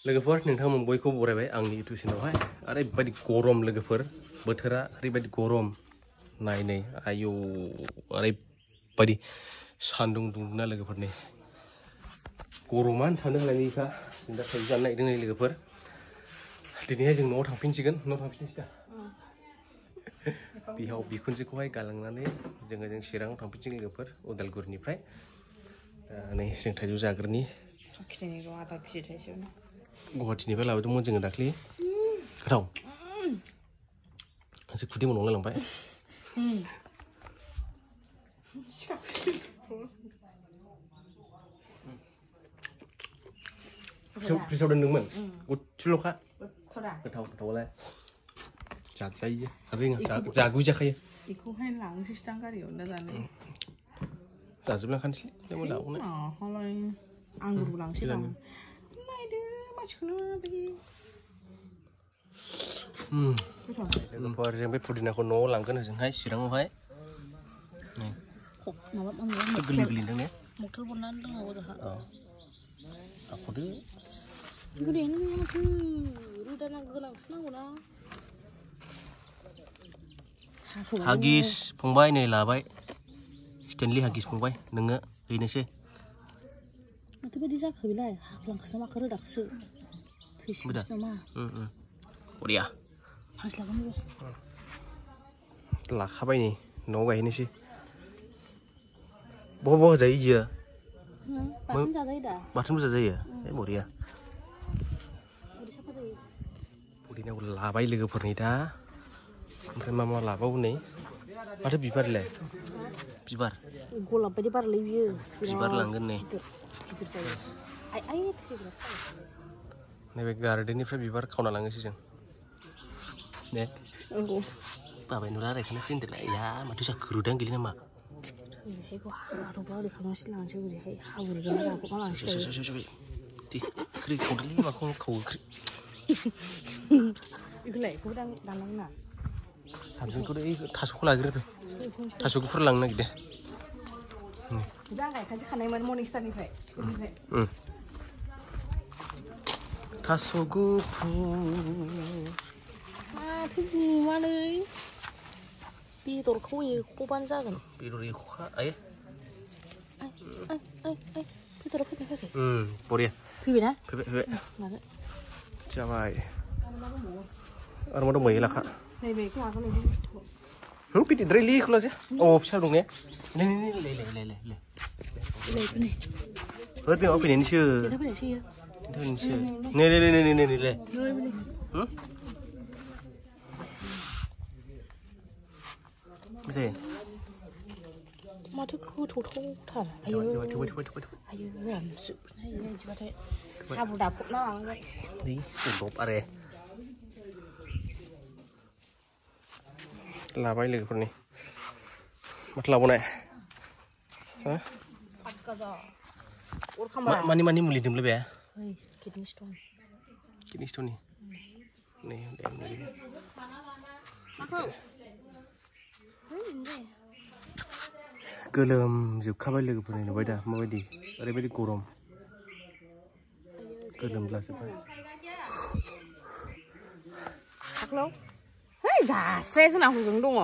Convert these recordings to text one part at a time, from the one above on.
लोगोफोर नोंथांमोन बयखौ बरायबाय आंनि इउटुब चेनेलावहाय ओरैबायदि गरम लोगोफोर बोथोरा ओरैबायदि गरम नाय आयौ ओरैबायदि सान्दुं दुंना लोगोफोरनि गरमानो थानो हालायैखा जों दा थाइजौ जानो नागिरदों नै लोगोफोर दिनैहाय जों न'आव थांफिनसिगोन न'आव थांफिननोसै दा बिहाव बिखुनजोखौहाय गालांनानै जों चिराङाव थांफिनसिगोन लोगोफोर उदालगुरिनिफ्राय नै जों थाइजौ जाग्रोनि गुवाहाटीनिफ्राय लाबोदोंमोन जोङो दाख्लि गोथाव एसे खुदै मोनलाय लांबाय फ्रिजआव दोनदोंमोन गुसुल'खा गोथाव गोथावलाय जाजायो जागुइ जाखायो बेखौहाय लांनोसै दां गारियावनो जानो जाजोबलांखानोसै लेमन लाबोनो आंगुरबो लांसै दां नायदो मानसिखौनो लोगोफोर जों बे पुदिनाखौ न'आव लांगोन ओजोंहाय चिराङावहाय गोरलै गोरलैदों ने मक्टेल बनानै लोंनांगौ जोंहा आख'दो गोदैयानो गैया माथो रोदा गोनांसो नांगौना हागिस फंबाय नै लाबाय स्टेनलि हागिस फंबाय नोङो हैनोसै माथो बायदि जाखो बेलाय हाफ्लांखोसो माखो रोदाखौसो थैसिगोनसो नामा बरिया फांसे लागोन लाखाबाय नै न'आव गायहैनोसै बहा होजायो इयो बाथोन जाजायो दा बाथोनबो जाजायो बरिया पुदिनाखौ लाबाय लोगोफोरनि दा ओमफ्राय मा लाबावो नै माथो बिबारलाय बिबार गलाब बायदि बारलै बियो बिबार लांगोन नै नैबे गार्डेननिफ्राय बिबार खावना लांनोसै जों ने बाबाय नुला रायखानोसै होनदोंना या माथो जाखो रोदानो गैला नामा ओरैहायखौ हाथ'बा ओरै खालामनासो लांसै ओरैहाय हाब्रुजों रांख'बा लांसै ओंख्रि खावदोलै माखौ खावो ओंख्रि बेखौलाय बेखौबो दाननांगोन ना हारबिनखौ थास'खौ लाग्रो थास' गुफुर लांनो नागिरदों दा गायखांसो खानायमोन मर्निंस्टारनिफ्राय थास' गुफुर माथो बुमालै बेदरखौ एख'बानो जागोन बेदर एख'खा आयै बेदरा फैयाखै बरिया फैबायना फैबाय जाबाय आरो मा दंबायो लाखा नैबेखौ लागोन बिदिद्रायलै खौलाजे फिसा दं ने होद बेयाव फैनायनिसो नै माथो गोथावथार आयौ रानजोबनाय हाब्रु दाफबना लांबाय आरो लाबाय लोगोफोरनि माथो लाबावनाय मानि मुलि दोंलै बे किडनि स्ट'ननि नै गोलोमजोबखाबाय लोगोफोरनि नुबाय दा माबायदि ओरैबायदि गरम गोलोमलाजोबबाय खाख्लौ है जास्राया जोंना हजों दङ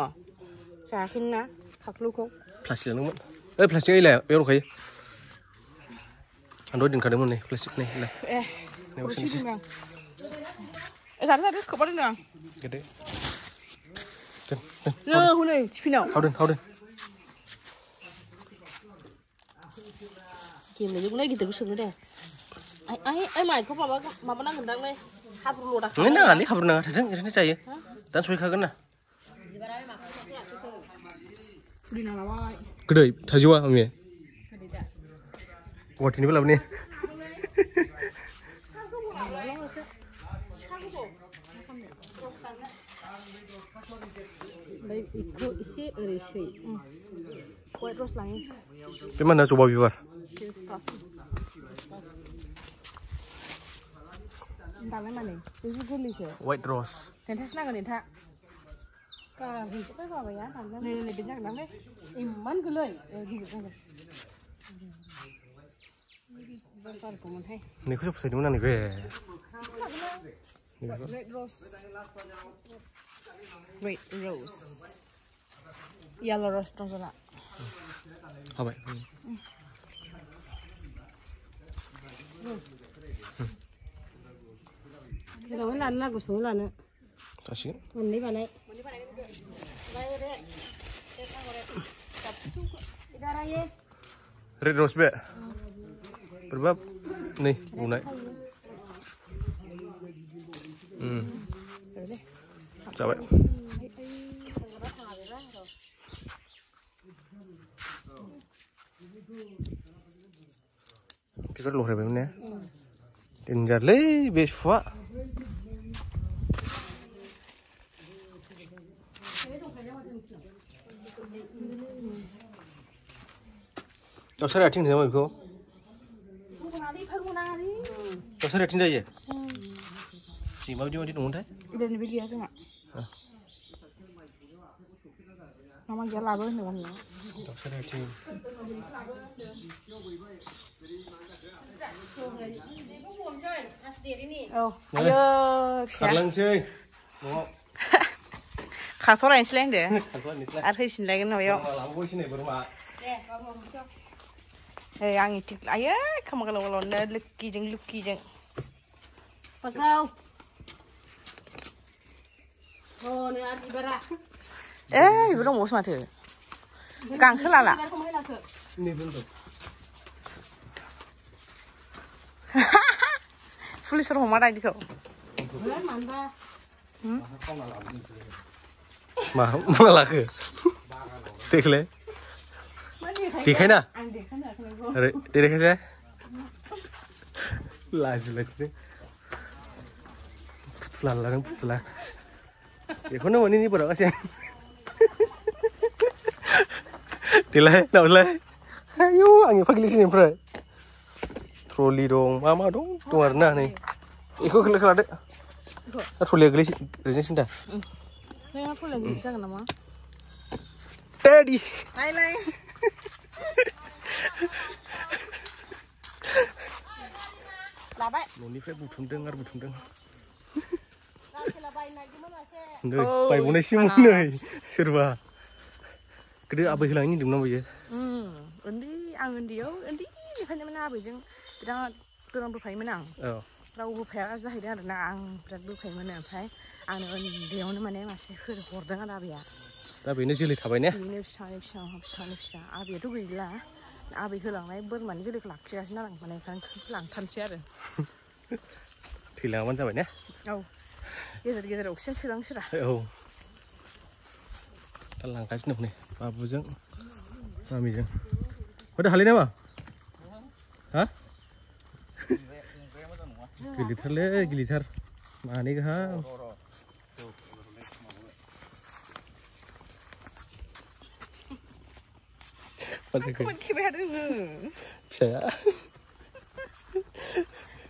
जायाखैना खाख्लौखौ प्लास्टिक लांदोंमोन प्लास्टिक ओइलाय बेयाव दंखायो आं दहाय दोनखादोंमोन नै प्लास्टिक नै जादो खोबा दोनदों आं हनै टिफिनाव हावदों गेमनायजोंलाय गिदिरबो सोङो दे आइ माइखौ माबा नांगोनदांलै हाब्रु लदा नाङालै हाब्रु नाङा थाथों ओरैनो जायो दा सहैखागोन ना पुदिना लाबाय गोदै थाइजौआ आंनि गुवाहाटीनिफ्राय लाबोनाय ओमफ्राय बेखौ एसे ओरै सै वाइट रस लाङो बे मा होनो जबा बिबार दालाय माने बे गोरलैसो वाइट रस देन्थासो नांगोन देन्था गारहैजोब्बाय बाबाया दाननानै नै बे जागोनदांलै इमान गोरलै गिदिर नांगोन नेखौसो फसायदोंमोन आं नैबे Red rose. Red rose. Yellow rose trong rồi ạ. Vậy. Cái đó là nó của số là nữa. Ta xí. Mình lấy vào đây. Red rose be. Berapa? Nih, bunai. Coba. Kita luar berapa ni? Tinjar le, besok. Cháu sẽ ra trên thế nào cô? Cháu sẽ ra trên đây gì? Chỉ bao nhiêu trên đúng thế? Đây là video chứ ạ. Nó mang giá là bớt nữa nhỉ? Cháu sẽ ra trên. Ayo, Khát lần chơi, đúng không? khát số này lên để. Khát lần này. Ăn hơi xin lấy cái nào vậy? Làm vui trên này bữa mà. Hey, ang itik lah ya, kamu kalau lucky jeng. Pakau. Oh, ni ada ibarat. Ibarat mau sama tu. Kang salah lah. Ini betul. Full suruh marah di kau. Malah ke? Tikle. Dikai na? Aduh, dikai na? Lagi. Putulan. Ya, kau nama ni berapa sih? Tilai, nak tilai. Ayo, angin pagi di sini bro. Troli dong, mama dong, tuh warna nih. Ikut kelak deh. Troli agak di sini dah. Saya aku lagi cakap nama. Teddy. Hai. Labai. Nonifai butumdeng. Oh, Bai bunai sih munai. Serba. Kedua apa hilangnya di mana boleh? Undi niफ्रायनो mana abaiजों बिराद गोरान बोफायोमोन आं. राव बोफाया जाहैदों आरो ना आं बिराद बोफायोमोन ओमफ्राय आंनो उन्दैयावनो माने मासे हरदों आरो आबैया. दा बेनो जोलै थाबाय ने? बेनो फिसानि फिसा आबैयाथ' गैला. आबै होलांनाय बोरमानि जोलैखौ लाखिगासिनो आं माने लांथारनोसै आरो. थैलाङाबानो जाबाय ने? औ. गेजेर अक्सिजेन सोलांसोरा. औ. दा लांगासिनो दं नै बाबुजों मामिजों. Udah halin apa? Hah? Gilitar. Mana kah? Aku makin berada ni. Saya.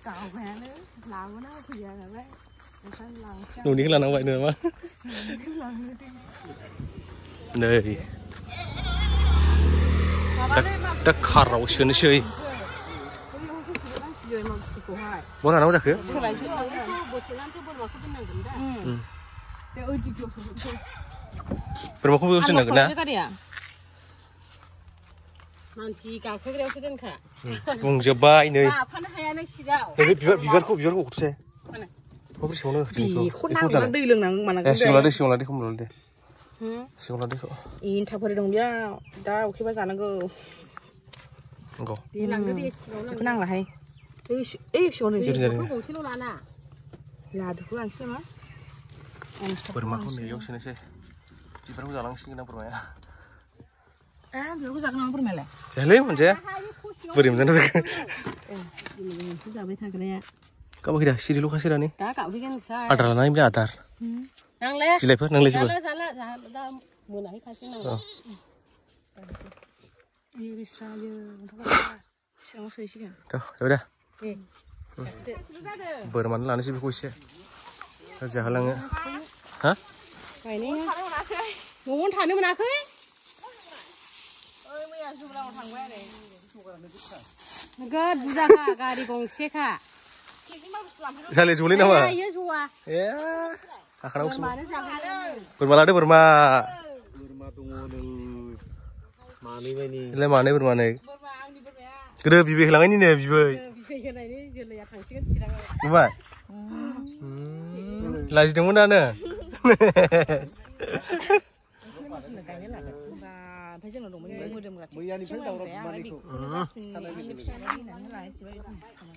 Kau mana? Lang mana aku ya nak? Macam lang. Nụ ni cái là vậy nữa mà. Đây. Đã khảo sườn chơi. Bố nào nấu ra khứ? Berapa kau bisa nak kena? Mansi kau kerja sedang kah? Bung jebai ni. Tapi biar kau urut saya. Kau beri siapa nak? Kau nak mana dia leng nang mana kau? Siapa lagi kau melodi. Siapa lagi kau? In tak boleh dong dia. Dah okey pasal nak go. Go. Dia nang dia. Kau nang lah hai. Siapa ni? Kau sini lana. Lada kau ang sini mah. Bermakna ni yang sini saya. Jika kau jalan sini nak bermain. Biar aku jangan mampu melek. Jalan macam beri macam mana? Sudah betul kerja. Kau bagi dah, siri lu kasih dah ni. Tak, kau bikin saya. Adar lah, ni bila adar. Nang le. Jilai apa? Nang le siapa? Salah. Dah mulai kasih nang. Ini bisa je. Siapa sih sih kan? Tuh, dah. Berman lah ni sih berkuis ya. Kerja halang ya. Hah? Kayak ni. Ngomong thằng mana ke? Negara budak kah, gari gongsi kah? Sale juli nama. Iya jua. Ya. Akan aku semua. Mana jago. Bermala ada berma. Berma tunggu neng mani ini. Ile mana bermana? Gede bibi hilang ini nih bibi. Coba. Lagi dong mana?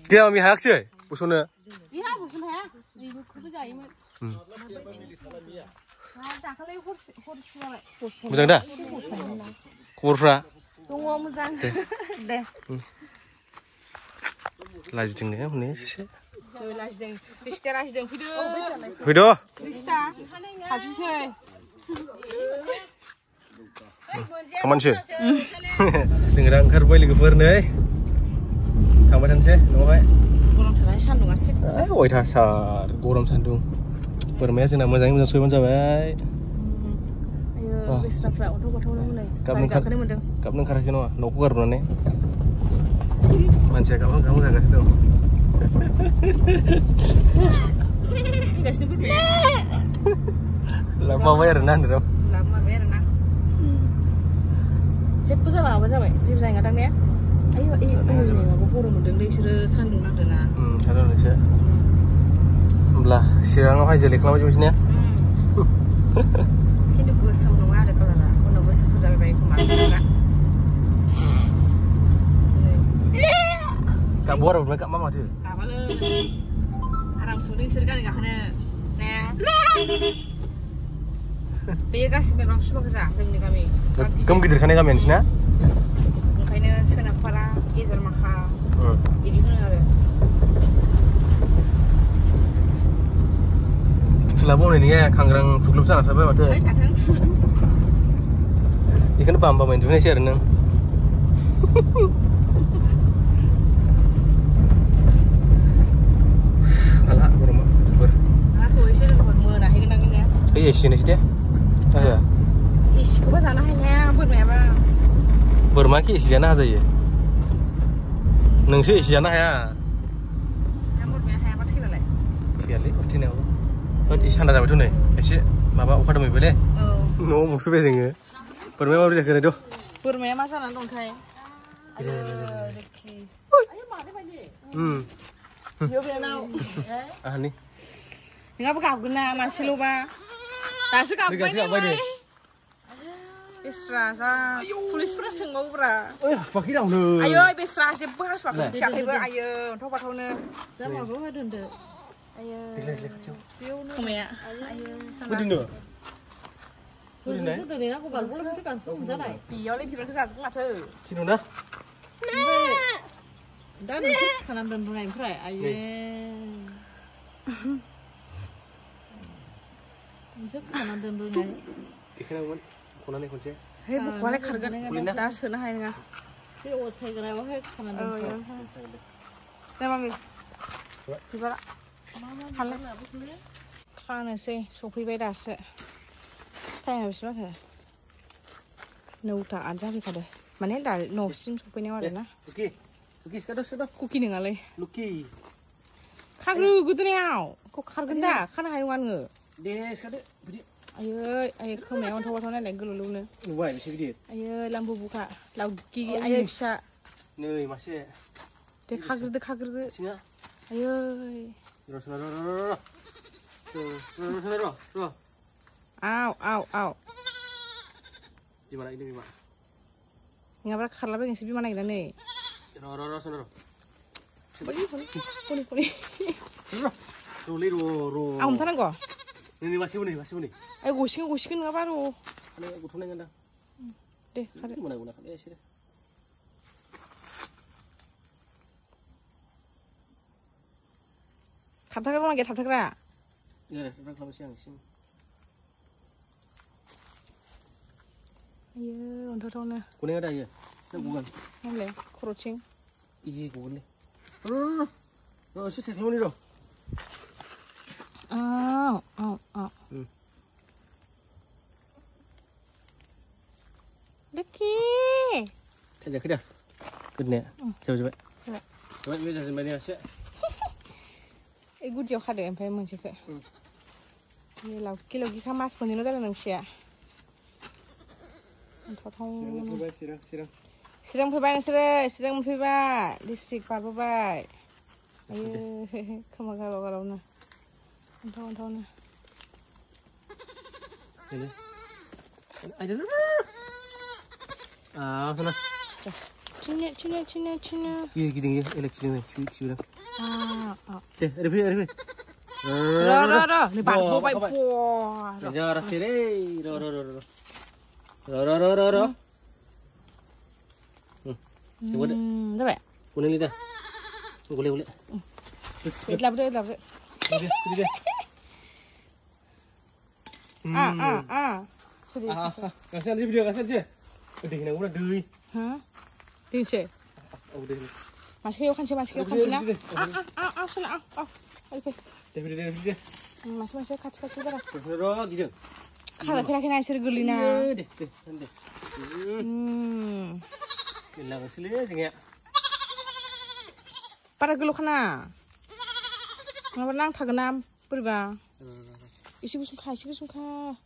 Dia mami hak sih, busuna. Iya bukan ya. Ibu kerja ini. Muzang dah. Kurfra. Tunggu muzang. Deh. Lagi dong nih, nih. Lagi deng. Krista lagi deng. Video. Krista. Habis sih. Kaman sih. Sengerang kerboy lagi pernah. Tambah sih, noai. Kurang terlalu sandung asik. Woi dasar, gorom sandung. Bermaya sih nama saya sudah baik. Ayo, besra untuk nih. Kapan kerja kino? Noku kerja nih. Mancing kamu gak kasih dong. Enggak sedikit ya. Lama bayar renang dong. Lama bayar renang. Cepat salah apa sampai? Dia bisa ngadang ya. Ayo, ini aku kurang mendeng deh sudah sandung ada na. Sandung sih. Belah, sirang apa aja lek lama cuma sini ya. Kini bos sama ada kalau lah, mau bos aku sampai baik kemarin. Kak buar belum kak mama tuh. Apa le? Arang suling serkan enggak kena. Nah. Biar kasih memang semua kesah sini kami. Kamu gider kan kami sini? Makanya sekarang para gezer maka. Ini mana ada? Selama ini ya kangrang cukup sana sampai waktu. Ayo datang. Ikan bamba main Indonesia renang. Alah, berumah ber. Ah, so isi dengan mana? Hingga nangin ya. Iya sini sih dia. Ah ya. Ish, kau sana hanya buat apa? Bermaki isi jana aja ya. Nengsi isi jana ya. Yang buat apa? Apa sih lele? Kali, udah nih aku. Isi sana dapat tuh nih. Isi, bapak udah demi beli. Oh. No, mau pilih sih. Bermaki udah jaga itu. Buat apa masalah nong kai? Ayo, Ricky. Ayo mana lagi? Yo benau. Ah nih. Ngapa kau guna masih lupa? Tak suka apa ini? Isra sa. Tulis pernah senggau pernah. Oh ya, pakai dong lu. Ayo, Isra siapa harus pakai siapa ibu? Ayo, untuk apa tahu nih? Sama gua ada ndak. Ayo. Kecil. Kamu ya? Ayo. Udah nih. Itu tadi aku baru pulang itu kan semua sana. Iya, lebih berkesan aku nggak tahu. Sini dah. Dan itu kanan dan tengah yang fry. Ayo. Itu kanan dan tengah. Ikan apa? Konan kunci. Hei, bukannya karga dah sana hai nggak? Itu was kayak gimana? Wah, kanan dan Oh ya. tengah. Nah, mami. Coba. Halah. Karena sih, sopi beda sih. Tanya habis mana? Nuta aja sih kada. Mana dah nosim sopi ni ada na? Oke. Oke, sudah. Kuki ni ngalai. Luki. Kagru gitu ni au. Kok karga dah? Karena haiwan nge. Deh, sudah. Budi. Ayo, kau memang tahu tahu ni gelu lu ni. Wah, bisa bidi. Ayo, lampu buka. Lau gigi, ayo bisa. Nih, masih. Deh kagru. Sini. Ayo. Roh. Au. Gimana ini gimana? Ngapa karla pengen sih mana kita nih? Roh, sana. Puni. Roh. Aku mana kok? Ini masih buni. Ayo gosing ngapa lu? Ada gutungnya kan dah. Deh, kada. Gimana gunakan? Ya sini. Tatak lagi tatak ra. Ya, sudah selama siang sini. Ayo, untuk tahu na. Kuning ada ya? Ada bukan? Boleh, kurucing. Iya, boleh. Roh, sih temu ni roh. Deki. Kerja. Kednya. Coba. Coba ini dah sembari asyik. ए गुदियाव खादो ओमफ्राय मोनसेखौ लावखि लावखिखा मास मोननैल' जादों नों फिसाया चिरां फैबाय नोंसोरो चिरां मोनफैबाय डिस्ट्रिक्ट बारबोबाय आयो खोमा गालाव गालावनो अन्थाव अन्थावनो sana Cina. Iya gini ya, eleksi nih, cuci. Deh, ada. Ro, ni barbo bai po. Jangan rasa deh, ro. Coba deh. Coba. Boleh lihat. Boleh. Lap deh. Ini. Kasihan di video kasihan sih. Udah kena udah deh. Hah? Dince. Udah. Masih kan sih na. Sana. Deh. Masih kac dah. Ro gitu. Kada pera kena isir gulina. Deh. Hilang asli ya. Para gulu kana. Ngapa nang thagna boरैबा. Isi gusung kha.